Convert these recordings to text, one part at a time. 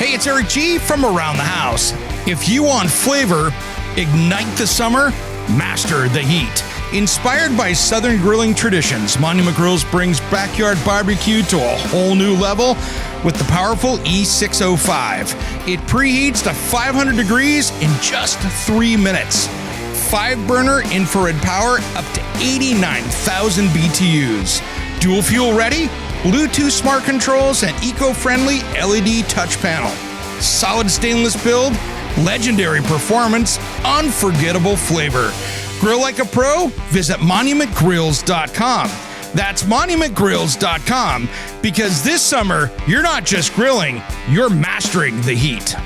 Hey, it's Eric G from Around the House. If you want flavor, ignite the summer, master the heat. Inspired by Southern grilling traditions, Monument Grills brings backyard barbecue to a whole new level with the powerful E605. It preheats to 500 degrees in just 3 minutes. 5-burner infrared power up to 89,000 BTUs. Dual fuel ready, Bluetooth smart controls, and eco-friendly LED touch panel. Solid stainless build, legendary performance, unforgettable flavor. Grill like a pro? Visit monumentgrills.com. That's monumentgrills.com, because this summer, you're not just grilling, you're mastering the heat.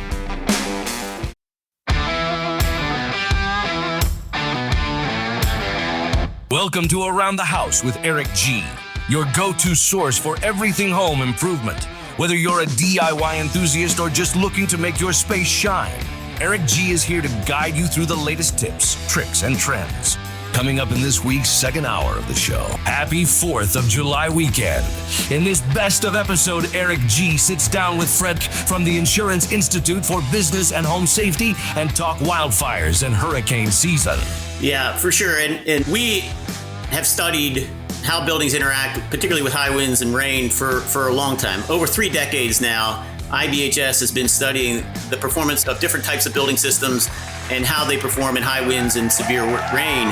Welcome to Around the House with Eric G, your go-to source for everything home improvement. Whether you're a DIY enthusiast or just looking to make your space shine, Eric G is here to guide you through the latest tips, tricks, and trends. Coming up in this week's second hour of the show, happy 4th of July weekend. In this best of episode, Eric G sits down with Fred from the Insurance Institute for Business and Home Safety and talk wildfires and hurricane season. Yeah, for sure. And we have studied how buildings interact, particularly with high winds and rain, for a long time. Over 3 decades now, IBHS has been studying the performance of different types of building systems and how they perform in high winds and severe rain.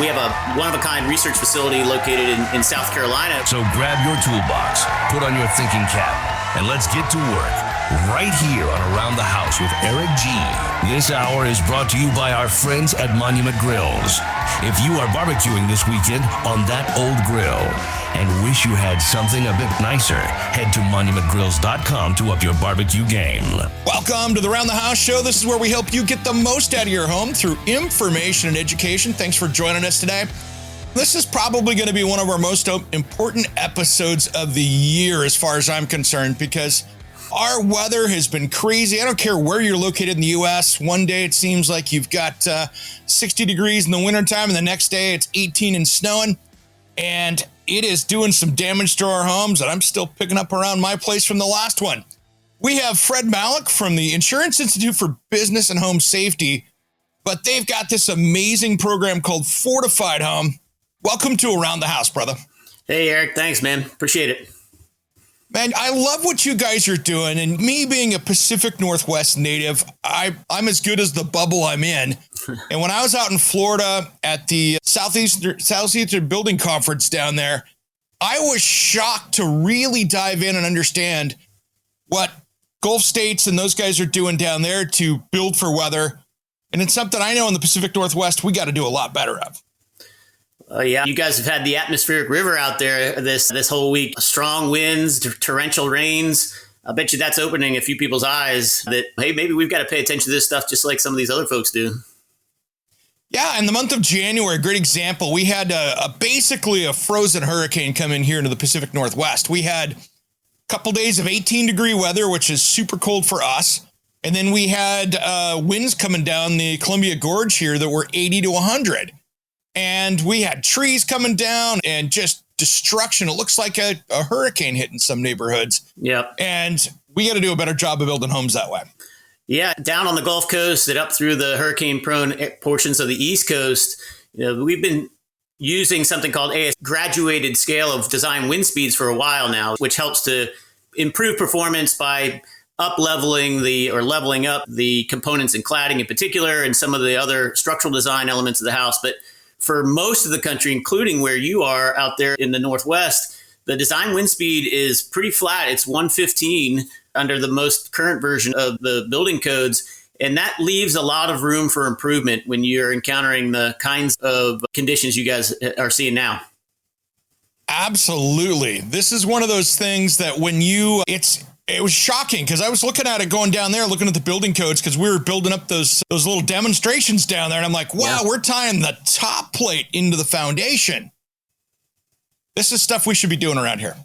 We have a one-of-a-kind research facility located in South Carolina. So grab your toolbox, put on your thinking cap, and let's get to work right here on Around the House with Eric G. This hour is brought to you by our friends at Monument Grills. If you are barbecuing this weekend on that old grill and wish you had something a bit nicer, head to monumentgrills.com to up your barbecue game. Welcome to the Around the House show. This is where we help you get the most out of your home through information and education. Thanks for joining us today. This is probably going to be one of our most important episodes of the year as far as I'm concerned, because our weather has been crazy. I don't care where you're located in the U.S. One day it seems like you've got 60 degrees in the wintertime, and the next day it's 18 and snowing. And it is doing some damage to our homes, and I'm still picking up around my place from the last one. We have Fred Malik from the Insurance Institute for Business and Home Safety, but they've got this amazing program called Fortified Home. Welcome to Around the House, brother. Hey, Eric. Thanks, man. Appreciate it. Man, I love what you guys are doing, and me being a Pacific Northwest native, I'm as good as the bubble I'm in. And when I was out in Florida at the Southeastern Building Conference down there, I was shocked to really dive in and understand what Gulf states and those guys are doing down there to build for weather. And it's something I know in the Pacific Northwest we got to do a lot better of. Yeah, you guys have had the atmospheric river out there this whole week. Strong winds, torrential rains. I bet you that's opening a few people's eyes that, hey, maybe we've got to pay attention to this stuff just like some of these other folks do. Yeah, in the month of January, great example. We had basically a frozen hurricane come in here into the Pacific Northwest. We had a couple days of 18-degree weather, which is super cold for us. And then we had winds coming down the Columbia Gorge here that were 80 to 100. And we had trees coming down and just destruction. It looks like a hurricane hitting some neighborhoods. Yep. And we got to do a better job of building homes that way. Yeah, down on the Gulf Coast and up through the hurricane-prone portions of the East Coast, we've been using something called a graduated scale of design wind speeds for a while now, which helps to improve performance by leveling up the components and cladding in particular, and some of the other structural design elements of the house. But for most of the country, including where you are out there in the Northwest, the design wind speed is pretty flat. It's 115 under the most current version of the building codes. And that leaves a lot of room for improvement when you're encountering the kinds of conditions you guys are seeing now. Absolutely. This is one of those things that it was shocking, because I was looking at it going down there, looking at the building codes, because we were building up those little demonstrations down there. And I'm like, wow, We're tying the top plate into the foundation. This is stuff we should be doing around here.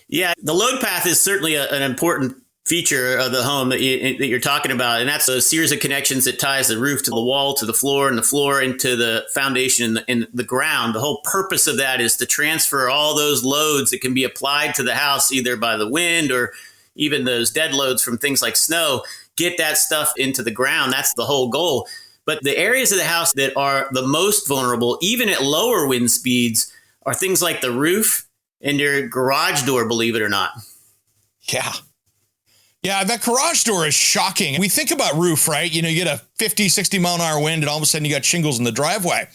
Yeah, the load path is certainly an important feature of the home that you're talking about. And that's a series of connections that ties the roof to the wall, to the floor, and the floor into the foundation and the ground. The whole purpose of that is to transfer all those loads that can be applied to the house, either by the wind or even those dead loads from things like snow, get that stuff into the ground. That's the whole goal. But the areas of the house that are the most vulnerable, even at lower wind speeds, are things like the roof and your garage door, believe it or not. Yeah. Yeah, that garage door is shocking. We think about roof, right? You get a 50, 60 mile an hour wind and all of a sudden you got shingles in the driveway.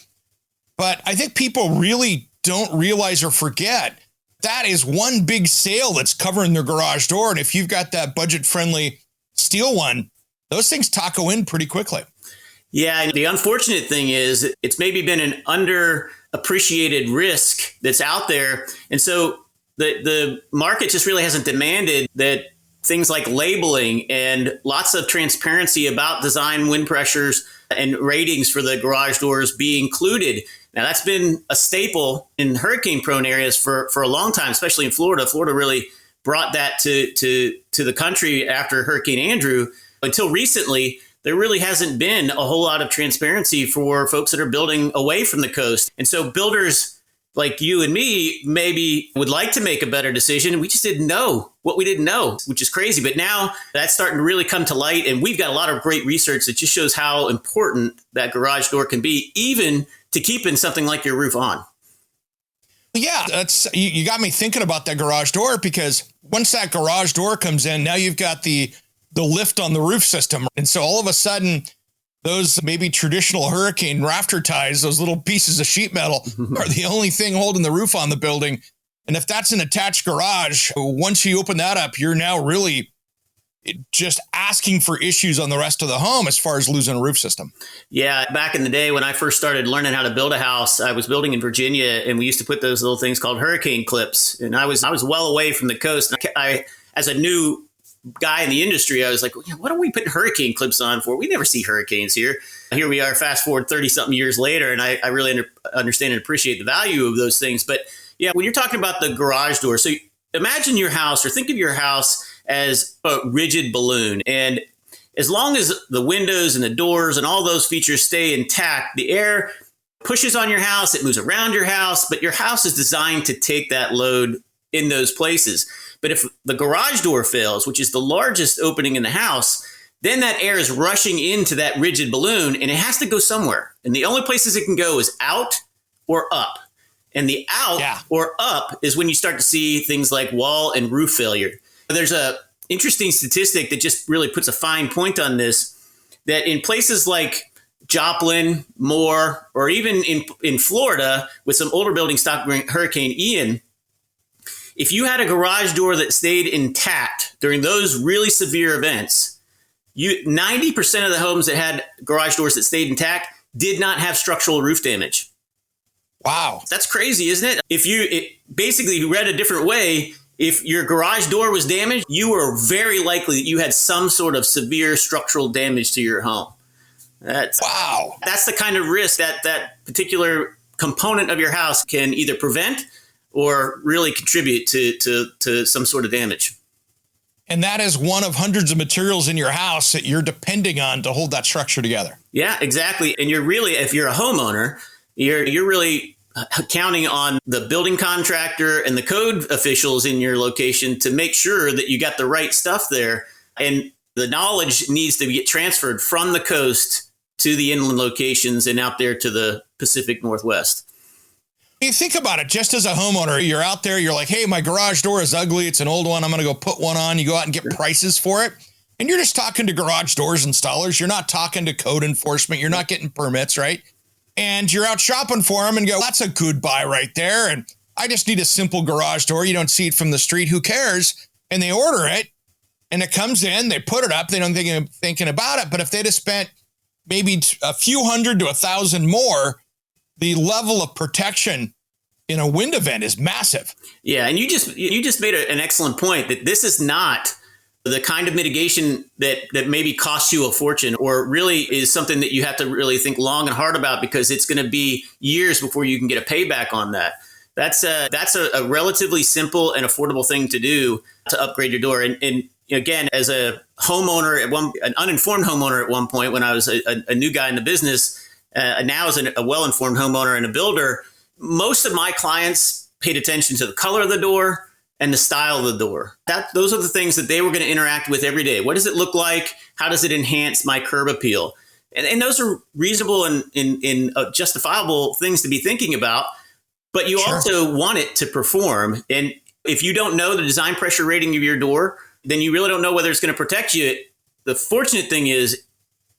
But I think people really don't realize or forget that is one big sail that's covering their garage door. And if you've got that budget-friendly steel one, those things taco in pretty quickly. Yeah, and the unfortunate thing is it's maybe been an underappreciated risk that's out there. And so the market just really hasn't demanded that things like labeling and lots of transparency about design wind pressures and ratings for the garage doors be included. Now, that's been a staple in hurricane-prone areas for a long time, especially in Florida. Florida really brought that to the country after Hurricane Andrew. Until recently, there really hasn't been a whole lot of transparency for folks that are building away from the coast. And so builders like you and me maybe would like to make a better decision. We just didn't know what we didn't know, which is crazy. But now that's starting to really come to light. And we've got a lot of great research that just shows how important that garage door can be, even to keeping something like your roof on. Yeah, that's you got me thinking about that garage door, because once that garage door comes in, now you've got the lift on the roof system. And so all of a sudden, those maybe traditional hurricane rafter ties, those little pieces of sheet metal, are the only thing holding the roof on the building. And if that's an attached garage, once you open that up, you're now really just asking for issues on the rest of the home as far as losing a roof system. Yeah. Back in the day when I first started learning how to build a house, I was building in Virginia, and we used to put those little things called hurricane clips. And I was well away from the coast. I as a new guy in the industry, I was like, what are we putting hurricane clips on for? We never see hurricanes here. Here we are, fast forward 30 something years later. And I really understand and appreciate the value of those things. But yeah, when you're talking about the garage door, so imagine your house, or think of your house as a rigid balloon. And as long as the windows and the doors and all those features stay intact, the air pushes on your house, it moves around your house, but your house is designed to take that load in those places. But if the garage door fails, which is the largest opening in the house, then that air is rushing into that rigid balloon, and it has to go somewhere. And the only places it can go is out or up. And the out or up is when you start to see things like wall and roof failure. There's a interesting statistic that just really puts a fine point on this, that in places like Joplin, Moore, or even in Florida with some older buildings stopped during Hurricane Ian, if you had a garage door that stayed intact during those really severe events, 90% of the homes that had garage doors that stayed intact did not have structural roof damage. Wow. That's crazy, isn't it? If basically read a different way, if your garage door was damaged, you were very likely that you had some sort of severe structural damage to your home. That's the kind of risk that particular component of your house can either prevent or really contribute to some sort of damage. And that is one of hundreds of materials in your house that you're depending on to hold that structure together. Yeah, exactly. And you're really, if you're a homeowner, you're really counting on the building contractor and the code officials in your location to make sure that you got the right stuff there. And the knowledge needs to get transferred from the coast to the inland locations and out there to the Pacific Northwest. You think about it, just as a homeowner, you're out there, you're like, hey, my garage door is ugly. It's an old one. I'm going to go put one on. You go out and get prices for it. And you're just talking to garage doors installers. You're not talking to code enforcement. You're not getting permits, right? And you're out shopping for them and go, that's a good buy right there. And I just need a simple garage door. You don't see it from the street. Who cares? And they order it and it comes in, they put it up. They don't think thinking about it. But if they'd have spent maybe a few hundred to 1,000 more, the level of protection in a wind event is massive. Yeah. And you just made an excellent point that this is not the kind of mitigation that maybe costs you a fortune, or really is something that you have to really think long and hard about, because it's going to be years before you can get a payback on that. That's a relatively simple and affordable thing to do to upgrade your door. And again, as a homeowner, an uninformed homeowner at one point when I was a new guy in the business, now as a well-informed homeowner and a builder, most of my clients paid attention to the color of the door, and the style of the door. Those are the things that they were going to interact with every day. What does it look like? How does it enhance my curb appeal? And those are reasonable and justifiable things to be thinking about. But you also want it to perform. And if you don't know the design pressure rating of your door, then you really don't know whether it's going to protect you. The fortunate thing is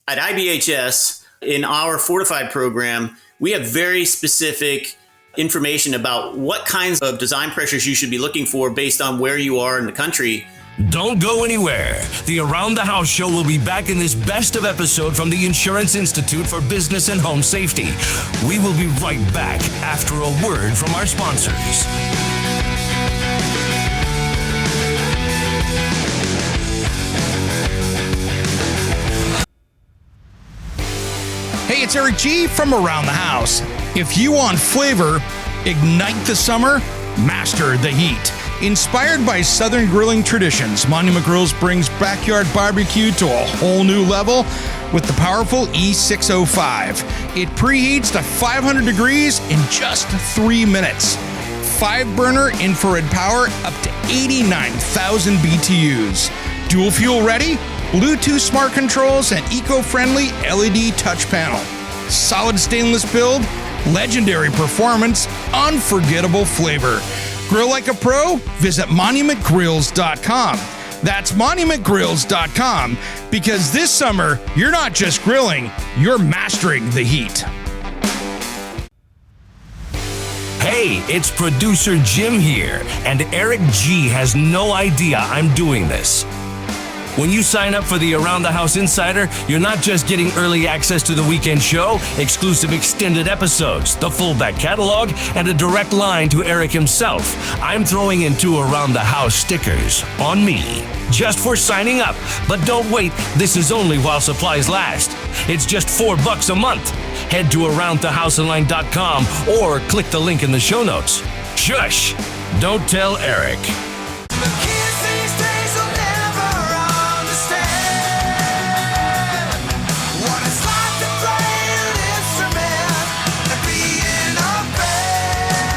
at IBHS, in our Fortified program, we have very specific information about what kinds of design pressures you should be looking for based on where you are in the country. Don't go anywhere. The Around the House show will be back in this best of episode from the Insurance Institute for Business and Home Safety. We will be right back after a word from our sponsors. Hey, it's Eric G from Around the House. If you want flavor, ignite the summer, master the heat. Inspired by Southern grilling traditions, Monument Grills brings backyard barbecue to a whole new level with the powerful E605. It preheats to 500 degrees in just 3 minutes. 5-burner infrared power up to 89,000 BTUs. Dual fuel ready, Bluetooth smart controls, and eco-friendly LED touch panel. Solid stainless build, legendary performance, unforgettable flavor. Grill like a pro? Visit monumentgrills.com. That's monumentgrills.com, because this summer, you're not just grilling, you're mastering the heat. Hey, it's producer Jim here, and Eric G has no idea I'm doing this. When you sign up for the Around the House Insider, you're not just getting early access to the weekend show, exclusive extended episodes, the full back catalog, and a direct line to Eric himself. I'm throwing in 2 Around the House stickers on me, just for signing up. But don't wait, this is only while supplies last. It's just $4 a month. Head to aroundthehouseonline.com or click the link in the show notes. Shush! Don't tell Eric.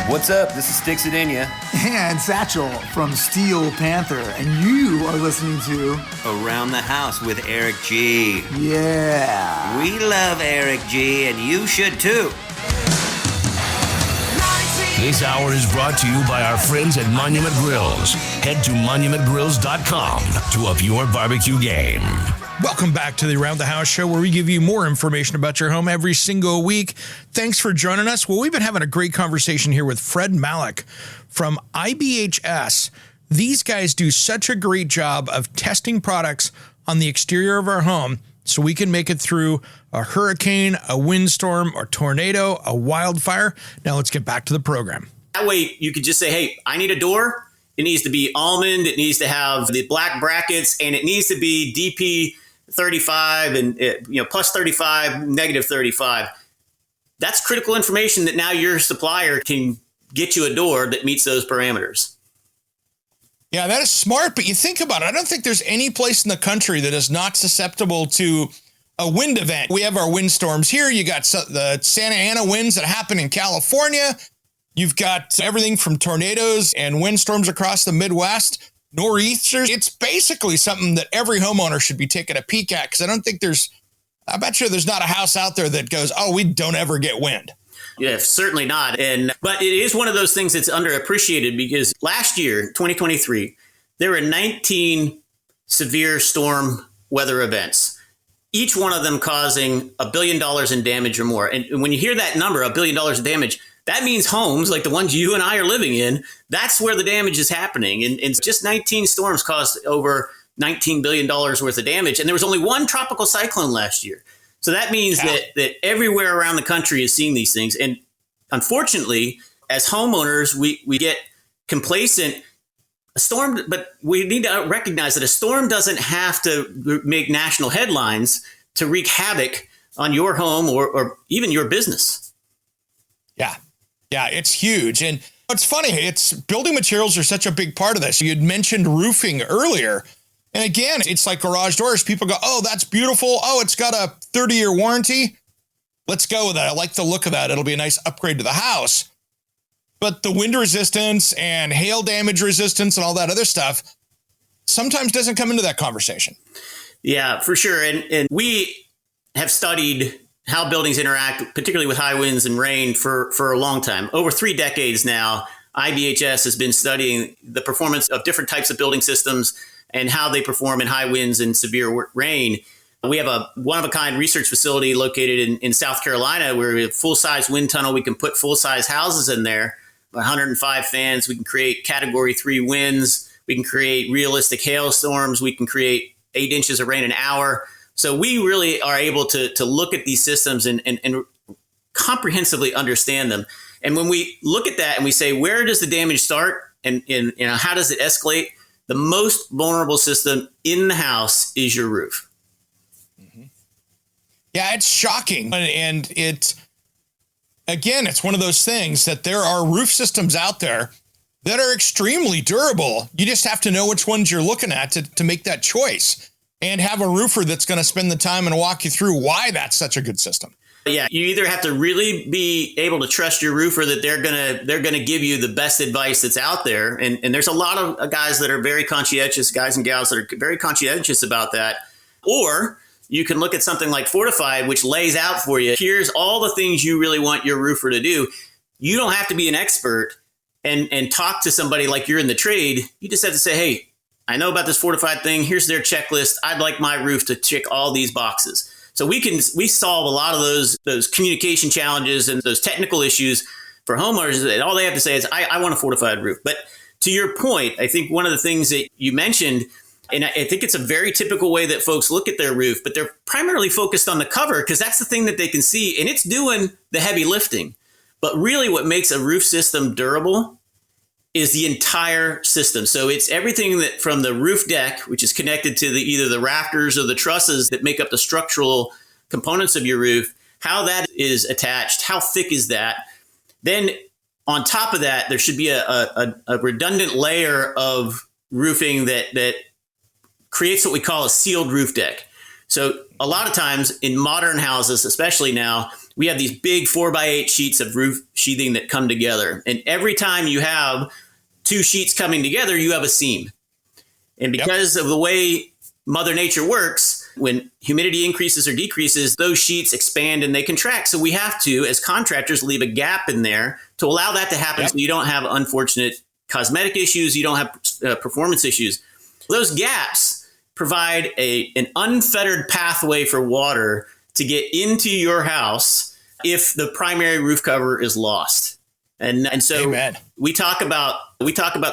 What's up? This is Sticks It In Ya. And Satchel from Steel Panther. And you are listening to Around the House with Eric G. Yeah. We love Eric G, and you should too. This hour is brought to you by our friends at Monument Grills. Head to monumentgrills.com to up your barbecue game. Welcome back to the Around the House show, where we give you more information about your home every single week. Thanks for joining us. Well, we've been having a great conversation here with Fred Malik from IBHS. These guys do such a great job of testing products on the exterior of our home so we can make it through a hurricane, a windstorm, a tornado, a wildfire. Now let's get back to the program. That way you could just say, hey, I need a door. It needs to be almond. It needs to have the black brackets, and it needs to be DP 35 and plus 35, negative 35. That's critical information that now your supplier can get you a door that meets those parameters. Yeah, that is smart, but you think about it. I don't think there's any place in the country that is not susceptible to a wind event. We have our windstorms here. You got the Santa Ana winds that happen in California. You've got everything from tornadoes and windstorms across the Midwest, nor'easters. It's basically something that every homeowner should be taking a peek at, because I bet you there's not a house out there that goes, oh, we don't ever get wind. Yeah, certainly not. But it is one of those things that's underappreciated, because last year, 2023, there were 19 severe storm weather events, each one of them causing $1 billion in damage or more. And when you hear that number, $1 billion in damage, that means homes like the ones you and I are living in. That's where the damage is happening. And just 19 storms caused over $19 billion worth of damage. And there was only one tropical cyclone last year. So that means that everywhere around the country is seeing these things. And unfortunately, as homeowners, we get complacent. But we need to recognize that a storm doesn't have to make national headlines to wreak havoc on your home or even your business. Yeah, it's huge. And it's funny, building materials are such a big part of this. You had mentioned roofing earlier. And again, it's like garage doors. People go, oh, that's beautiful. Oh, it's got a 30-year warranty. Let's go with that. I like the look of that. It'll be a nice upgrade to the house. But the wind resistance and hail damage resistance and all that other stuff sometimes doesn't come into that conversation. Yeah, for sure. And we have studied how buildings interact, particularly with high winds and rain, for a long time. Over 3 decades now, IBHS has been studying the performance of different types of building systems and how they perform in high winds and severe rain. We have a one-of-a-kind research facility located in South Carolina where we have full-size wind tunnel. We can put full-size houses in there, 105 fans. We can create Category 3 winds. We can create realistic hailstorms. We can create 8 inches of rain an hour. So we really are able to look at these systems and comprehensively understand them. And when we look at that and we say, where does the damage start and how does it escalate? The most vulnerable system in the house is your roof. Yeah, it's shocking. And it's one of those things that there are roof systems out there that are extremely durable. You just have to know which ones you're looking at to make that choice and have a roofer that's going to spend the time and walk you through why that's such a good system. Yeah, you either have to really be able to trust your roofer that they're gonna give you the best advice that's out there, and there's a lot of guys that are very conscientious, guys and gals that are very conscientious about that. Or you can look at something like Fortify, which lays out for you, here's all the things you really want your roofer to do. You don't have to be an expert and talk to somebody like you're in the trade. You just have to say, hey, I know about this Fortified thing. Here's their checklist. I'd like my roof to check all these boxes. So we solve a lot of those communication challenges and those technical issues for homeowners. And all they have to say is, I want a fortified roof. But to your point, I think one of the things that you mentioned, and I think it's a very typical way that folks look at their roof, but they're primarily focused on the cover because that's the thing that they can see, and it's doing the heavy lifting. But really what makes a roof system durable is the entire system. So it's everything that from the roof deck, which is connected to either the rafters or the trusses that make up the structural components of your roof, how that is attached, how thick is that. Then on top of that, there should be a redundant layer of roofing that creates what we call a sealed roof deck. So a lot of times in modern houses, especially now, we have these big 4x8 sheets of roof sheathing that come together. And every time you have 2 sheets coming together, you have a seam. And because of the way Mother Nature works, when humidity increases or decreases, those sheets expand and they contract. So we have to, as contractors, leave a gap in there to allow that to happen so you don't have unfortunate cosmetic issues, you don't have performance issues. Those gaps provide an unfettered pathway for water to get into your house if the primary roof cover is lost. And so Amen. we talk about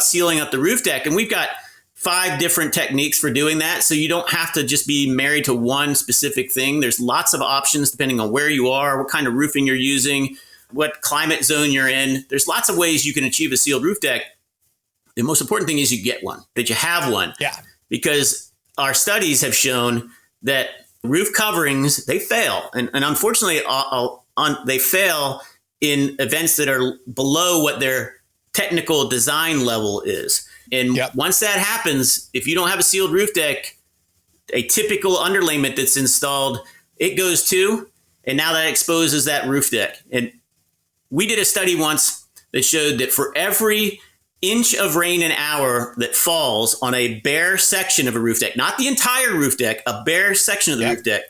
sealing up the roof deck, and we've got 5 different techniques for doing that. So you don't have to just be married to one specific thing. There's lots of options depending on where you are, what kind of roofing you're using, what climate zone you're in. There's lots of ways you can achieve a sealed roof deck. The most important thing is you get one, that you have one. Yeah. Because our studies have shown that roof coverings, they fail. And unfortunately, they fail in events that are below what their technical design level is. And once that happens, if you don't have a sealed roof deck, a typical underlayment that's installed, it goes too. And now that exposes that roof deck. And we did a study once that showed that for every inch of rain an hour that falls on a bare section of a roof deck, not the entire roof deck, a bare section of the roof deck,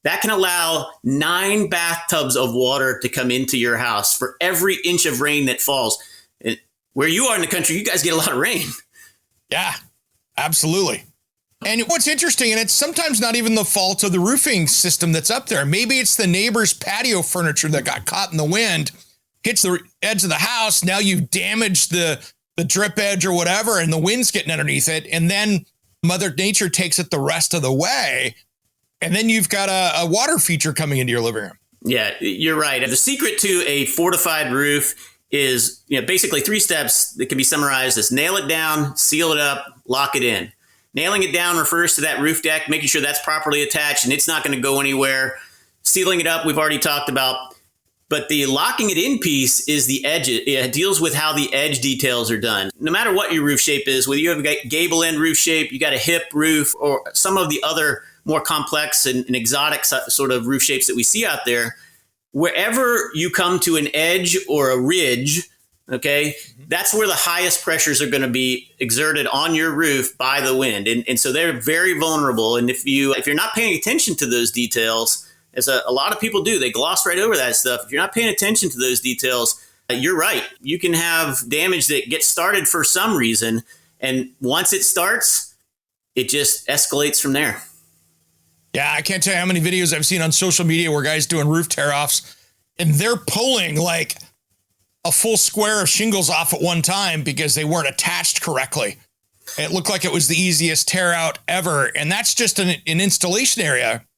that can allow 9 bathtubs of water to come into your house for every inch of rain that falls. And where you are in the country, you guys get a lot of rain. Yeah, absolutely. And what's interesting, and it's sometimes not even the fault of the roofing system that's up there. Maybe it's the neighbor's patio furniture that got caught in the wind, hits the edge of the house. Now you've damaged the drip edge or whatever, and the wind's getting underneath it. And then Mother Nature takes it the rest of the way. And then you've got a water feature coming into your living room. Yeah, you're right. The secret to a fortified roof is basically 3 steps that can be summarized as nail it down, seal it up, lock it in. Nailing it down refers to that roof deck, making sure that's properly attached and it's not going to go anywhere. Sealing it up, we've already talked about. But the locking it in piece is the edge. It deals with how the edge details are done. No matter what your roof shape is, whether you have a gable end roof shape, you got a hip roof, or some of the other more complex and exotic sort of roof shapes that we see out there, wherever you come to an edge or a ridge, Okay. That's where the highest pressures are going to be exerted on your roof by the wind. And so they're very vulnerable. And if you're not paying attention to those details, as a lot of people do, they gloss right over that stuff. If you're not paying attention to those details, you're right. You can have damage that gets started for some reason. And once it starts, it just escalates from there. Yeah, I can't tell you how many videos I've seen on social media where guys doing roof tear-offs, and they're pulling like a full square of shingles off at one time because they weren't attached correctly. It looked like it was the easiest tear out ever. And that's just an installation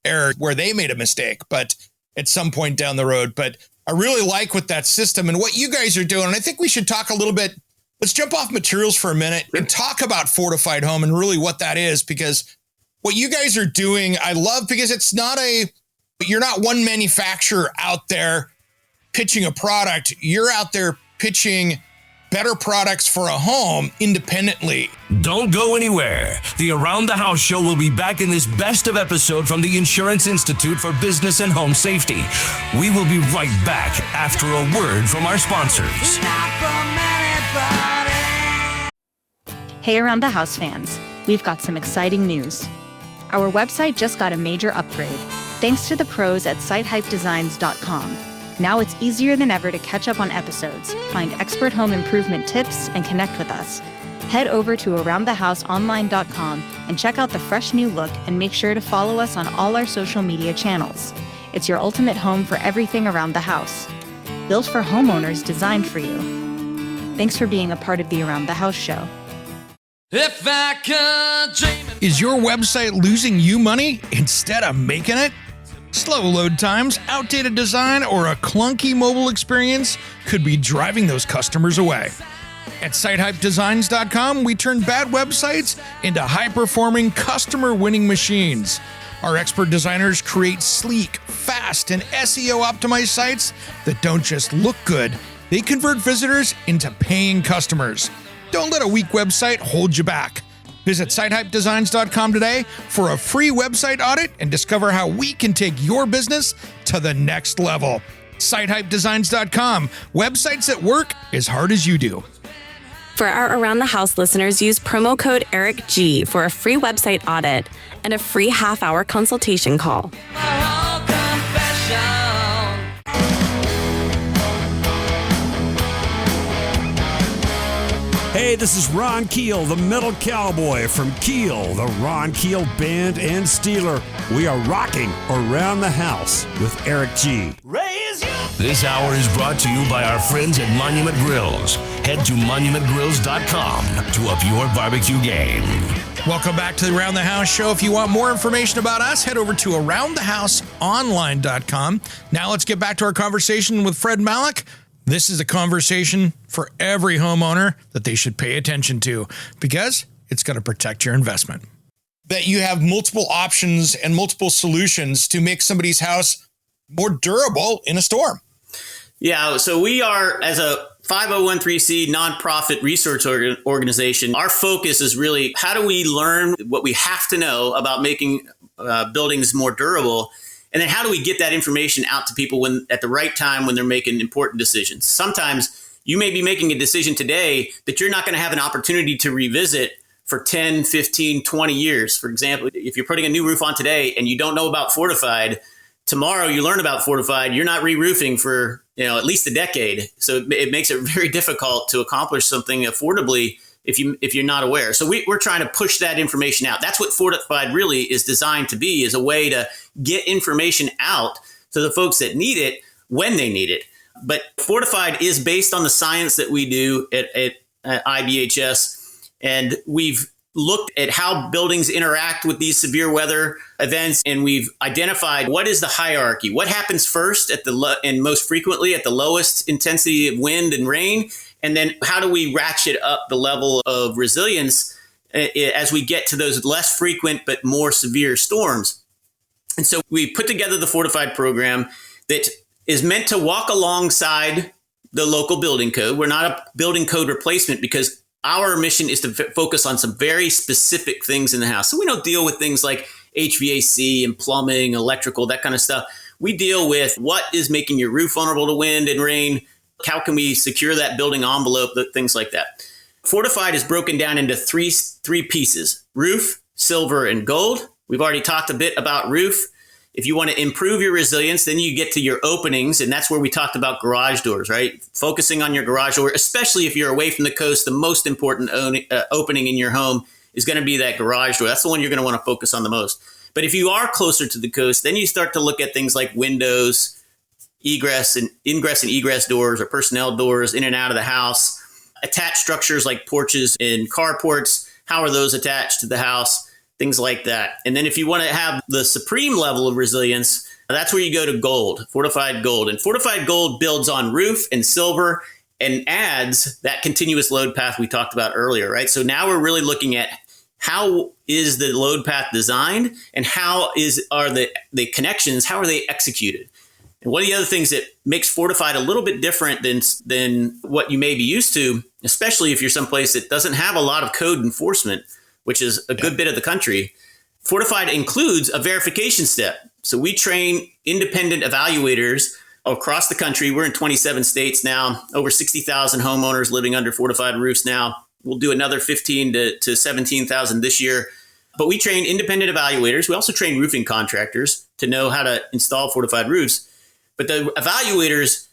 error where they made a mistake, but at some point down the road. But I really like with that system and what you guys are doing. And I think we should talk a little bit. Let's jump off materials for a minute and talk about fortified home and really what that is, because what you guys are doing, I love, because you're not one manufacturer out there pitching a product. You're out there pitching better products for a home independently. Don't go anywhere. The Around the House show will be back in this best of episode from the Insurance Institute for Business and Home Safety. We will be right back after a word from our sponsors. Hey, Around the House fans, we've got some exciting news. Our website just got a major upgrade, thanks to the pros at sitehypedesigns.com. Now it's easier than ever to catch up on episodes, find expert home improvement tips, and connect with us. Head over to aroundthehouseonline.com and check out the fresh new look, and make sure to follow us on all our social media channels. It's your ultimate home for everything around the house. Built for homeowners, designed for you. Thanks for being a part of the Around the House show. If I could dream. Is your website losing you money instead of making it? Slow load times, outdated design, or a clunky mobile experience could be driving those customers away. At sitehypedesigns.com, we turn bad websites into high-performing, customer-winning machines. Our expert designers create sleek, fast, and SEO-optimized sites that don't just look good, they convert visitors into paying customers. Don't let a weak website hold you back. Visit sitehypedesigns.com today for a free website audit and discover how we can take your business to the next level. Sitehypedesigns.com. Websites that work as hard as you do. For our Around the House listeners, use promo code ERICG for a free website audit and a free half-hour consultation call. Hey, this is Ron Keel, the Metal Cowboy from Keel, the Ron Keel Band and Steeler. We are rocking Around the House with Eric G. This hour is brought to you by our friends at Monument Grills. Head to monumentgrills.com to up your barbecue game. Welcome back to the Around the House show. If you want more information about us, head over to aroundthehouseonline.com. Now let's get back to our conversation with Fred Malik. This is a conversation for every homeowner that they should pay attention to, because it's going to protect your investment. That you have multiple options and multiple solutions to make somebody's house more durable in a storm. Yeah, so we are, as a 501(c) nonprofit research organization, our focus is really how do we learn what we have to know about making buildings more durable. And then how do we get that information out to people when at the right time when they're making important decisions? Sometimes you may be making a decision today that you're not going to have an opportunity to revisit for 10, 15, 20 years. For example, if you're putting a new roof on today and you don't know about fortified, tomorrow you learn about fortified, you're not re-roofing for at least a decade. So it makes it very difficult to accomplish something affordably if you're not aware. So we're trying to push that information out. That's what fortified really is designed to be, is a way to get information out to the folks that need it when they need it. But fortified is based on the science that we do at IBHS. And we've looked at how buildings interact with these severe weather events. And we've identified what is the hierarchy, what happens first and most frequently at the lowest intensity of wind and rain. And then how do we ratchet up the level of resilience as we get to those less frequent but more severe storms? And so we put together the Fortified program that is meant to walk alongside the local building code. We're not a building code replacement, because our mission is to focus on some very specific things in the house. So we don't deal with things like HVAC and plumbing, electrical, that kind of stuff. We deal with what is making your roof vulnerable to wind and rain, How can we secure that building envelope, things like that. Fortified is broken down into three pieces: roof, silver, and gold. We've already talked a bit about roof. If you want to improve your resilience, then you get to your openings, and that's where we talked about garage doors, right? Focusing on your garage door, especially if you're away from the coast, the most important opening in your home is going to be that garage door. That's the one you're going to want to focus on the most. But if you are closer to the coast, then you start to look at things like windows, ingress and egress doors, or personnel doors in and out of the house, attached structures like porches and carports. How are those attached to the house? Things like that. And then if you want to have the supreme level of resilience, that's where you go to gold, fortified gold. And fortified gold builds on roof and silver and adds that continuous load path we talked about earlier, right? So now we're really looking at how is the load path designed, and how are the connections, how are they executed? And one of the other things that makes fortified a little bit different than what you may be used to, especially if you're someplace that doesn't have a lot of code enforcement, which is a good bit of the country, fortified includes a verification step. So we train independent evaluators across the country. We're in 27 states now, over 60,000 homeowners living under fortified roofs now. We'll do another 15 to 17,000 this year. But we train independent evaluators. We also train roofing contractors to know how to install fortified roofs. But the evaluators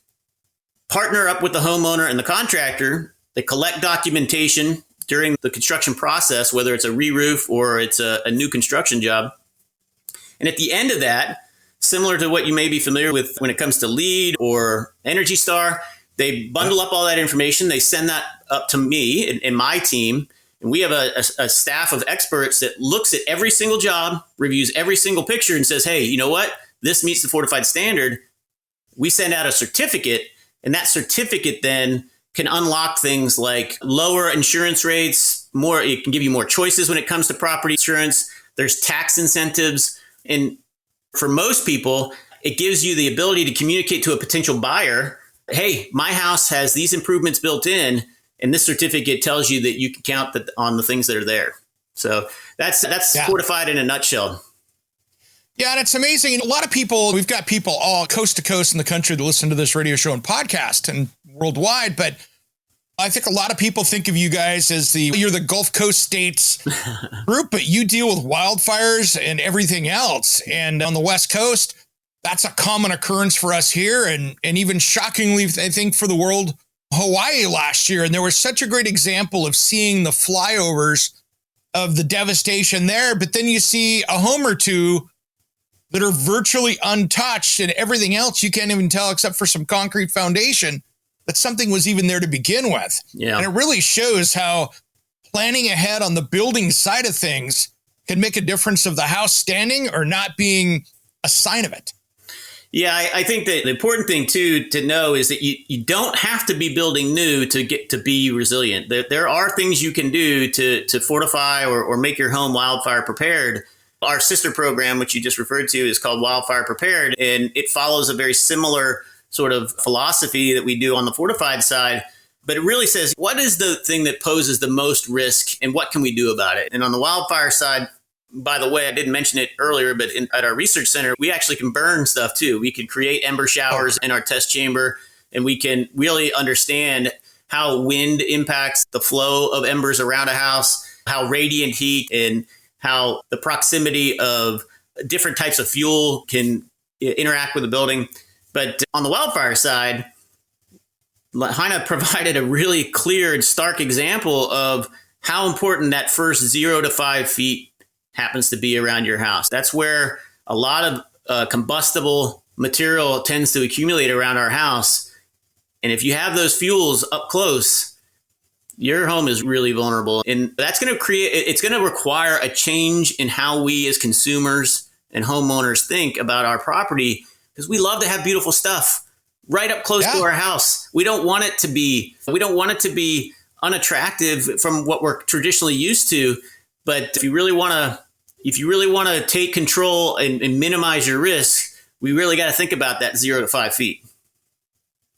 partner up with the homeowner and the contractor. They collect documentation during the construction process, whether it's a re-roof or it's a new construction job. And at the end of that, similar to what you may be familiar with when it comes to LEED or Energy Star, they bundle up all that information. They send that up to me and my team. And we have a staff of experts that looks at every single job, reviews every single picture, and says, hey, you know what? This meets the fortified standard. We send out a certificate, and that certificate then can unlock things like lower insurance rates, it can give you more choices when it comes to property insurance. There's tax incentives. And for most people, it gives you the ability to communicate to a potential buyer, hey, my house has these improvements built in, and this certificate tells you that you can count on the things that are there. So that's fortified in a nutshell. Yeah, and it's amazing. A lot of people, we've got people all coast to coast in the country that listen to this radio show and podcast and worldwide, but I think a lot of people think of you guys as you're the Gulf Coast states group, but you deal with wildfires and everything else. And on the West Coast, that's a common occurrence for us here. And even shockingly, I think for the world, Hawaii last year. And there was such a great example of seeing the flyovers of the devastation there. But then you see a home or two that are virtually untouched, and everything else you can't even tell except for some concrete foundation that something was even there to begin with. Yeah. And it really shows how planning ahead on the building side of things can make a difference of the house standing or not being a sign of it. Yeah, I think that the important thing too to know is that you don't have to be building new to get to be resilient. There are things you can do to fortify or make your home wildfire prepared. Our sister program, which you just referred to, is called Wildfire Prepared, and it follows a very similar sort of philosophy that we do on the fortified side. But it really says, what is the thing that poses the most risk and what can we do about it? And on the wildfire side, by the way, I didn't mention it earlier, but at our research center, we actually can burn stuff too. We can create ember showers in our test chamber, and we can really understand how wind impacts the flow of embers around a house, how radiant heat and how the proximity of different types of fuel can interact with the building. But on the wildfire side, Lahaina provided a really clear and stark example of how important that first 0 to 5 feet happens to be around your house. That's where a lot of combustible material tends to accumulate around our house. And if you have those fuels up close, your home is really vulnerable. And that's going to it's going to require a change in how we as consumers and homeowners think about our property, because we love to have beautiful stuff right up close to our house. We don't want it to be unattractive from what we're traditionally used to. But if you really want to take control and minimize your risk, we really got to think about that 0 to 5 feet.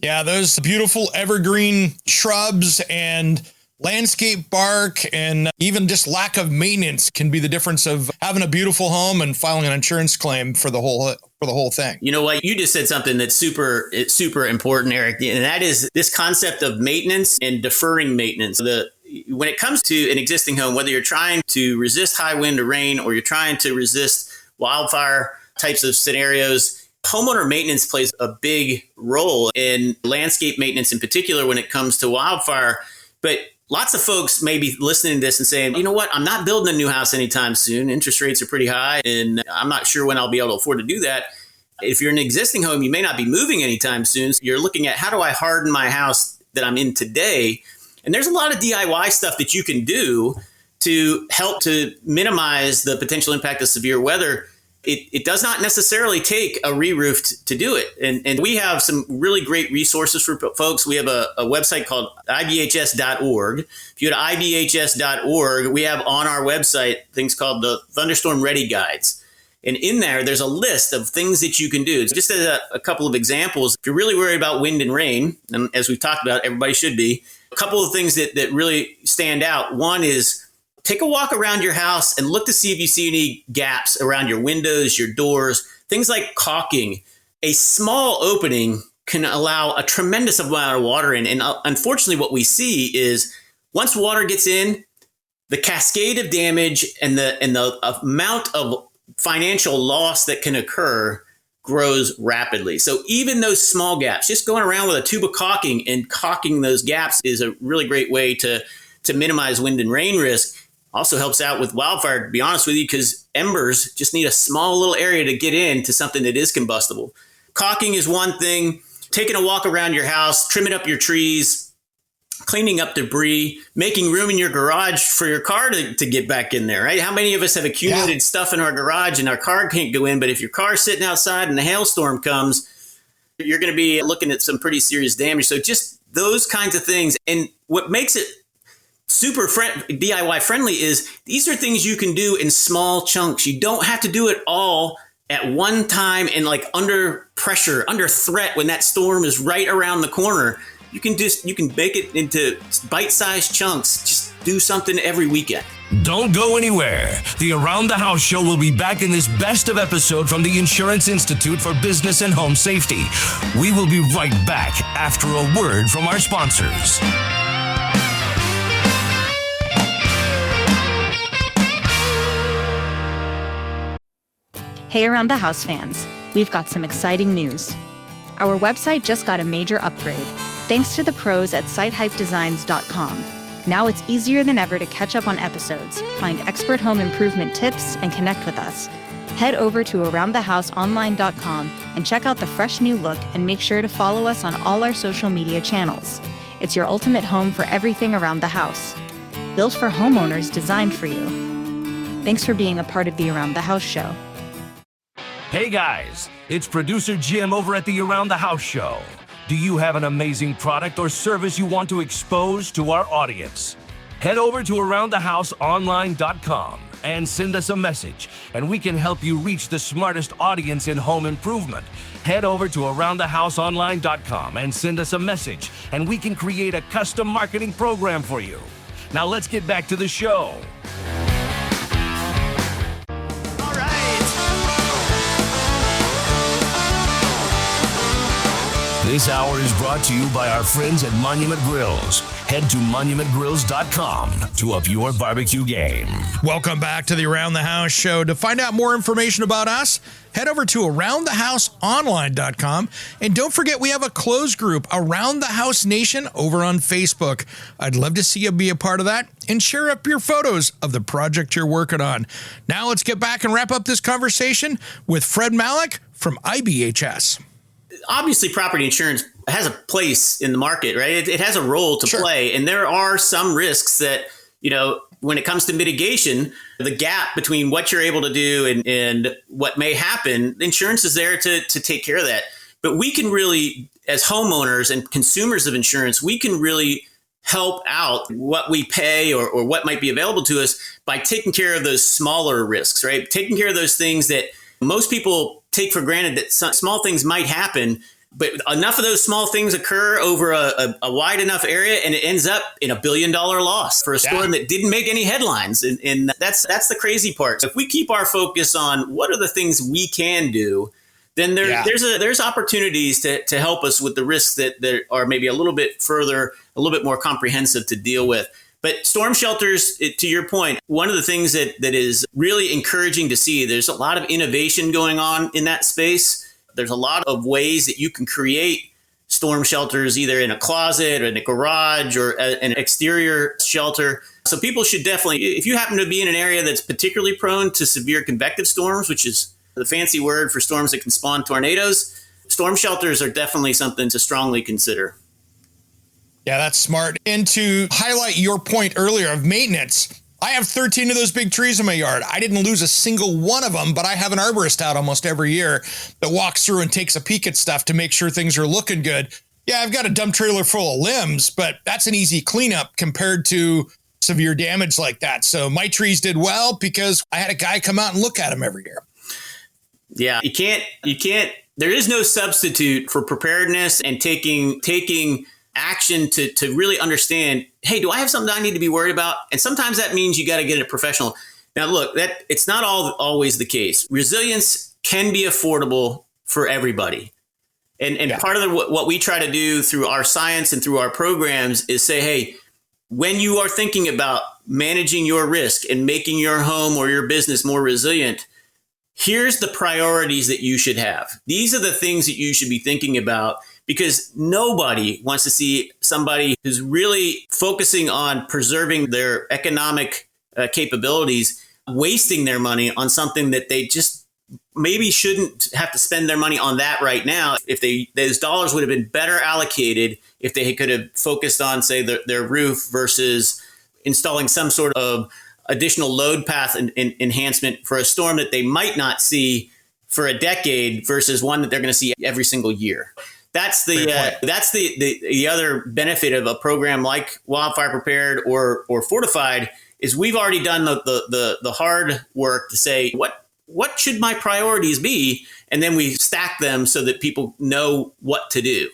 Yeah, those beautiful evergreen shrubs and landscape bark and even just lack of maintenance can be the difference of having a beautiful home and filing an insurance claim for the whole for the whole thing. You know what? You just said something that's super important, Eric, and that is this concept of maintenance and deferring maintenance. When it comes to an existing home, whether you're trying to resist high wind or rain, or you're trying to resist wildfire types of scenarios, homeowner maintenance plays a big role in landscape maintenance in particular when it comes to wildfire. But lots of folks may be listening to this and saying, you know what, I'm not building a new house anytime soon. Interest rates are pretty high, and I'm not sure when I'll be able to afford to do that. If you're in an existing home, you may not be moving anytime soon. So you're looking at, how do I harden my house that I'm in today? And there's a lot of DIY stuff that you can do to help to minimize the potential impact of severe weather. It does not necessarily take a re-roof to do it. And we have some really great resources for folks. We have a website called ibhs.org. If you go to ibhs.org, we have on our website things called the Thunderstorm Ready Guides. And in there, there's a list of things that you can do. Just as a couple of examples, if you're really worried about wind and rain, and as we've talked about, everybody should be, a couple of things that really stand out. One is, take a walk around your house and look to see if you see any gaps around your windows, your doors, things like caulking. A small opening can allow a tremendous amount of water in. And unfortunately, what we see is once water gets in, the cascade of damage and the amount of financial loss that can occur grows rapidly. So even those small gaps, just going around with a tube of caulking and caulking those gaps is a really great way to minimize wind and rain risk. Also helps out with wildfire, to be honest with you, because embers just need a small little area to get into something that is combustible. Caulking is one thing. Taking a walk around your house, trimming up your trees, cleaning up debris, making room in your garage for your car to get back in there, right? How many of us have accumulated stuff in our garage and our car can't go in, but if your car's sitting outside and a hailstorm comes, you're going to be looking at some pretty serious damage. So just those kinds of things. And what makes it super DIY friendly is these are things you can do in small chunks. You don't have to do it all at one time and like under pressure, under threat when that storm is right around the corner. You can make it into bite-sized chunks. Just do something every weekend. Don't go anywhere. The Around the House show will be back in this best of episode from the Insurance Institute for Business and Home Safety. We will be right back after a word from our sponsors. Hey, Around the House fans, we've got some exciting news. Our website just got a major upgrade, thanks to the pros at sitehypedesigns.com. Now it's easier than ever to catch up on episodes, find expert home improvement tips, and connect with us. Head over to aroundthehouseonline.com and check out the fresh new look, and make sure to follow us on all our social media channels. It's your ultimate home for everything around the house. Built for homeowners, designed for you. Thanks for being a part of the Around the House show. Hey guys, it's producer Jim over at the Around the House show. Do you have an amazing product or service you want to expose to our audience? Head over to aroundthehouseonline.com and send us a message, and we can help you reach the smartest audience in home improvement. Head over to aroundthehouseonline.com and send us a message, and we can create a custom marketing program for you. Now let's get back to the show. This hour is brought to you by our friends at Monument Grills. Head to monumentgrills.com to up your barbecue game. Welcome back to the Around the House show. To find out more information about us, head over to aroundthehouseonline.com. And don't forget, we have a closed group, Around the House Nation, over on Facebook. I'd love to see you be a part of that and share up your photos of the project you're working on. Now let's get back and wrap up this conversation with Fred Malik from IBHS. Obviously, property insurance has a place in the market, right? It has a role to play. And there are some risks that, when it comes to mitigation, the gap between what you're able to do and what may happen, insurance is there to take care of that. But we can really, as homeowners and consumers of insurance, we can really help out what we pay or what might be available to us by taking care of those smaller risks, right? Taking care of those things that most people take for granted, that some small things might happen, but enough of those small things occur over a wide enough area, and it ends up in $1 billion loss for a storm that didn't make any headlines. And that's the crazy part. So if we keep our focus on what are the things we can do then there's opportunities to help us with the risks that are maybe a little bit further, a little bit more comprehensive to deal with. But storm shelters, to your point, one of the things that is really encouraging to see, there's a lot of innovation going on in that space. There's a lot of ways that you can create storm shelters, either in a closet or in a garage or an exterior shelter. So people should definitely, if you happen to be in an area that's particularly prone to severe convective storms, which is the fancy word for storms that can spawn tornadoes, storm shelters are definitely something to strongly consider. Yeah, that's smart. And to highlight your point earlier of maintenance, I have 13 of those big trees in my yard. I didn't lose a single one of them, but I have an arborist out almost every year that walks through and takes a peek at stuff to make sure things are looking good. Yeah, I've got a dump trailer full of limbs, but that's an easy cleanup compared to severe damage like that. So my trees did well because I had a guy come out and look at them every year. Yeah, you can't, there is no substitute for preparedness and taking action to really understand, hey, do I have something I need to be worried about? And sometimes that means you got to get a professional. Now, look, that it's not always the case. Resilience can be affordable for everybody. And part of what we try to do through our science and through our programs is say, hey, when you are thinking about managing your risk and making your home or your business more resilient, here's the priorities that you should have. These are the things that you should be thinking about, because nobody wants to see somebody who's really focusing on preserving their economic capabilities, wasting their money on something that they just maybe shouldn't have to spend their money on that right now. If those dollars would have been better allocated if they could have focused on, say, their roof versus installing some sort of additional load path enhancement for a storm that they might not see for a decade versus one that they're going to see every single year. That's the other benefit of a program like Wildfire Prepared or Fortified is we've already done the hard work to say what should my priorities be, and then we stack them so that people know what to do.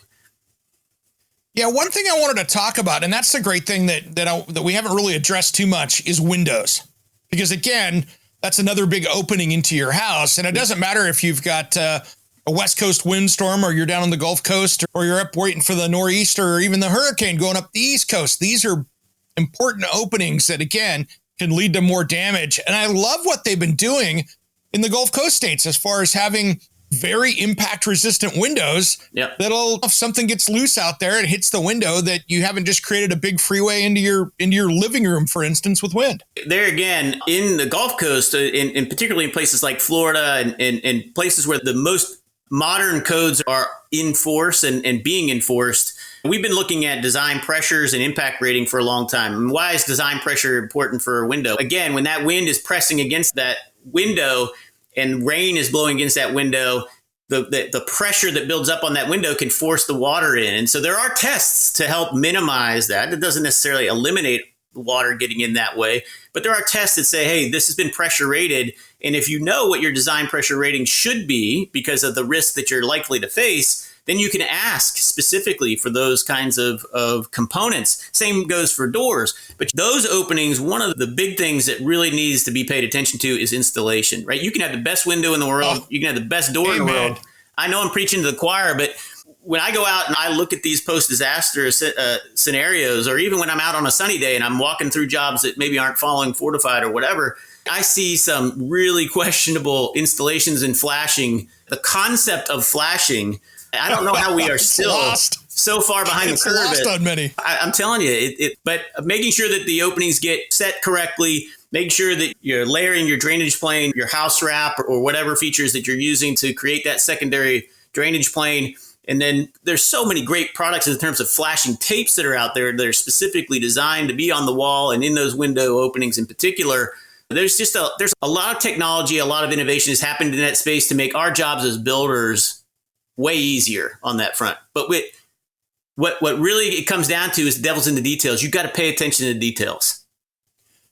Yeah, one thing I wanted to talk about, and that's the great thing that we haven't really addressed too much, is windows. Because again, that's another big opening into your house, and it doesn't matter if you've got a West Coast windstorm or you're down on the Gulf Coast or you're up waiting for the nor'easter or even the hurricane going up the East Coast. These are important openings that, again, can lead to more damage. And I love what they've been doing in the Gulf Coast states as far as having very impact resistant windows. Yep. That'll, if something gets loose out there and hits the window, that you haven't just created a big freeway into your living room, for instance, with wind. There again, in the Gulf Coast, in particularly in places like Florida and places where the most modern codes are in force and being enforced, we've been looking at design pressures and impact rating for a long time. And why is design pressure important for a window? Again, when that wind is pressing against that window and rain is blowing against that window, the pressure that builds up on that window can force the water in. And so there are tests to help minimize that. It doesn't necessarily eliminate water getting in that way, but there are tests that say, hey, this has been pressure rated. And if you know what your design pressure rating should be because of the risk that you're likely to face, then you can ask specifically for those kinds of components. Same goes for doors. But those openings, one of the big things that really needs to be paid attention to is installation, right? You can have the best window in the world. You can have the best door in the world. I know I'm preaching to the choir, but when I go out and I look at these post-disaster scenarios, or even when I'm out on a sunny day and I'm walking through jobs that maybe aren't following Fortified or whatever, I see some really questionable installations and flashing. The concept of flashing, I don't know how we are still so far behind the curve. Lost on many. I'm telling you, but making sure that the openings get set correctly, making sure that you're layering your drainage plane, your house wrap, or whatever features that you're using to create that secondary drainage plane. And then there's so many great products in terms of flashing tapes that are out there that are specifically designed to be on the wall and in those window openings in particular. There's a lot of technology, a lot of innovation has happened in that space to make our jobs as builders way easier on that front. But what really it comes down to is the devil's in the details. You've got to pay attention to the details.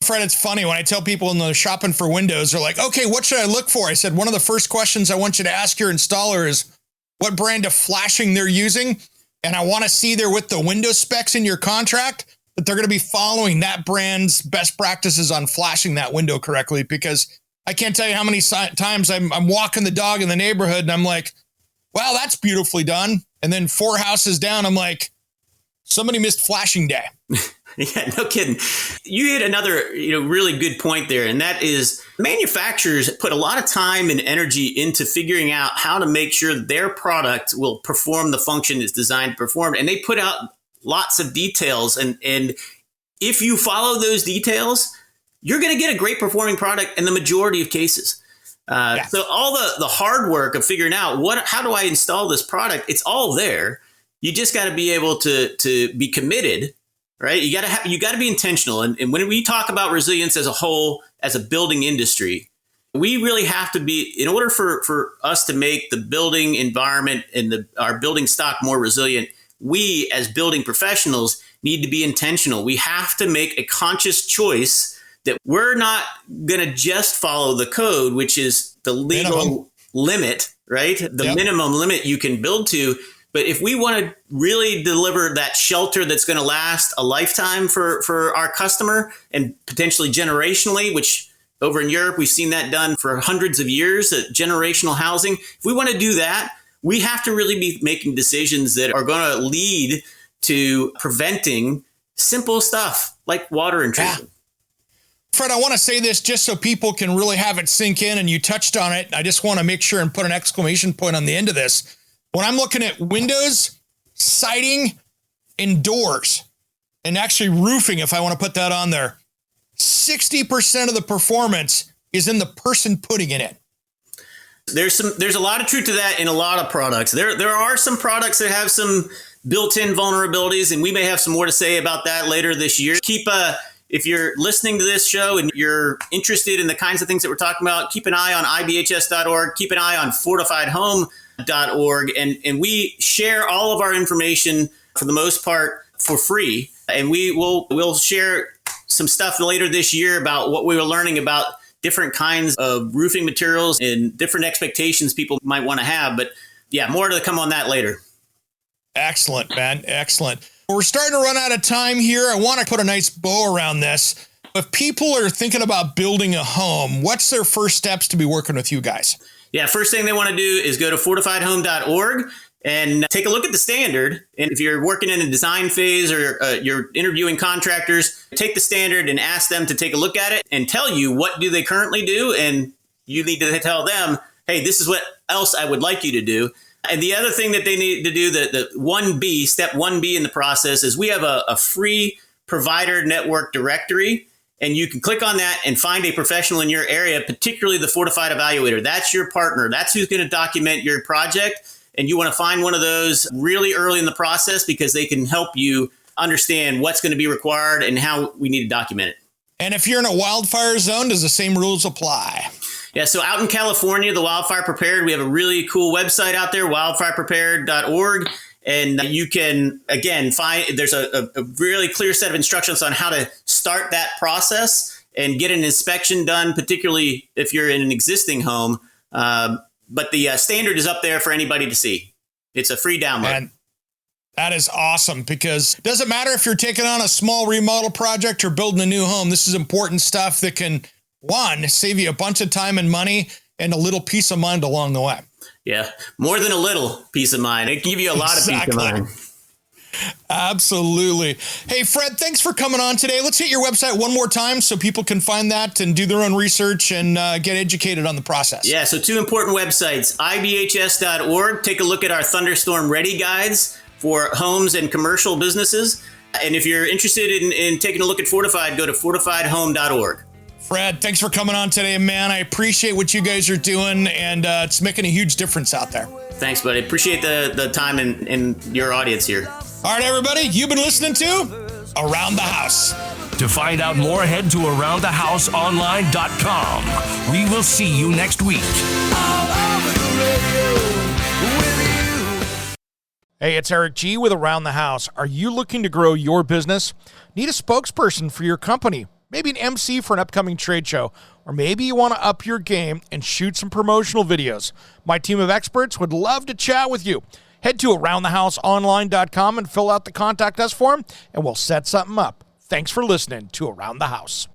Fred, it's funny when I tell people in the shopping for windows, they're like, okay, what should I look for? I said, one of the first questions I want you to ask your installer is what brand of flashing they're using. And I want to see there with the window specs in your contract that they're going to be following that brand's best practices on flashing that window correctly. Because I can't tell you how many times I'm walking the dog in the neighborhood and I'm like, wow, that's beautifully done. And then 4 houses down, I'm like, somebody missed flashing day. Yeah, no kidding. You hit another, really good point there. And that is manufacturers put a lot of time and energy into figuring out how to make sure their product will perform the function it's designed to perform. And they put out lots of details. And if you follow those details, you're going to get a great performing product in the majority of cases. So all the hard work of figuring out how do I install this product? It's all there. You just got to be able to be committed, right? You got to be intentional. And when we talk about resilience as a whole, as a building industry, we really have to be, in order for us to make the building environment and our building stock more resilient, we as building professionals need to be intentional. We have to make a conscious choice that we're not going to just follow the code, which is the legal limit, right? The minimum limit you can build to. But if we want to really deliver that shelter that's going to last a lifetime for our customer and potentially generationally, which over in Europe, we've seen that done for hundreds of years, generational housing. If we want to do that, we have to really be making decisions that are going to lead to preventing simple stuff like water intrusion. Fred, I want to say this just so people can really have it sink in, and you touched on it. I just want to make sure and put an exclamation point on the end of this. When I'm looking at windows, siding, and doors, and actually roofing, if I want to put that on there, 60% of the performance is in the person putting it in. There's a lot of truth to that in a lot of products. There are some products that have some built-in vulnerabilities, and we may have some more to say about that later this year. If you're listening to this show and you're interested in the kinds of things that we're talking about, keep an eye on ibhs.org, keep an eye on fortifiedhome.org, and we share all of our information for the most part for free. And we'll share some stuff later this year about what we were learning about different kinds of roofing materials and different expectations people might want to have. But yeah, more to come on that later. Excellent, man. Excellent. We're starting to run out of time here. I want to put a nice bow around this. If people are thinking about building a home, what's their first steps to be working with you guys? Yeah, first thing they want to do is go to fortifiedhome.org and take a look at the standard. And if you're working in a design phase or you're interviewing contractors, take the standard and ask them to take a look at it and tell you what do they currently do. And you need to tell them, hey, this is what else I would like you to do. And the other thing that they need to do, the 1B, step 1B in the process, is we have a free provider network directory. And you can click on that and find a professional in your area, particularly the Fortified Evaluator. That's your partner. That's who's going to document your project. And you want to find one of those really early in the process because they can help you understand what's going to be required and how we need to document it. And if you're in a wildfire zone, does the same rules apply? Yeah, so out in California, the Wildfire Prepared, we have a really cool website out there, wildfireprepared.org. And you can, again, there's a really clear set of instructions on how to start that process and get an inspection done, particularly if you're in an existing home. But the standard is up there for anybody to see. It's a free download. And that is awesome because it doesn't matter if you're taking on a small remodel project or building a new home. This is important stuff that can, one, save you a bunch of time and money and a little peace of mind along the way. Yeah, more than a little peace of mind. It can give you a lot of peace of mind. Absolutely. Hey, Fred, thanks for coming on today. Let's hit your website one more time so people can find that and do their own research and get educated on the process. Yeah, so 2 important websites, ibhs.org. Take a look at our thunderstorm ready guides for homes and commercial businesses. And if you're interested in taking a look at Fortified, go to fortifiedhome.org. Fred, thanks for coming on today, man. I appreciate what you guys are doing, and it's making a huge difference out there. Thanks, buddy. Appreciate the time and your audience here. All right, everybody, you've been listening to Around the House. To find out more, head to aroundthehouseonline.com. We will see you next week. Hey, it's Eric G. with Around the House. Are you looking to grow your business? Need a spokesperson for your company? Maybe an MC for an upcoming trade show, or maybe you want to up your game and shoot some promotional videos. My team of experts would love to chat with you. Head to aroundthehouseonline.com and fill out the contact us form, and we'll set something up. Thanks for listening to Around the House.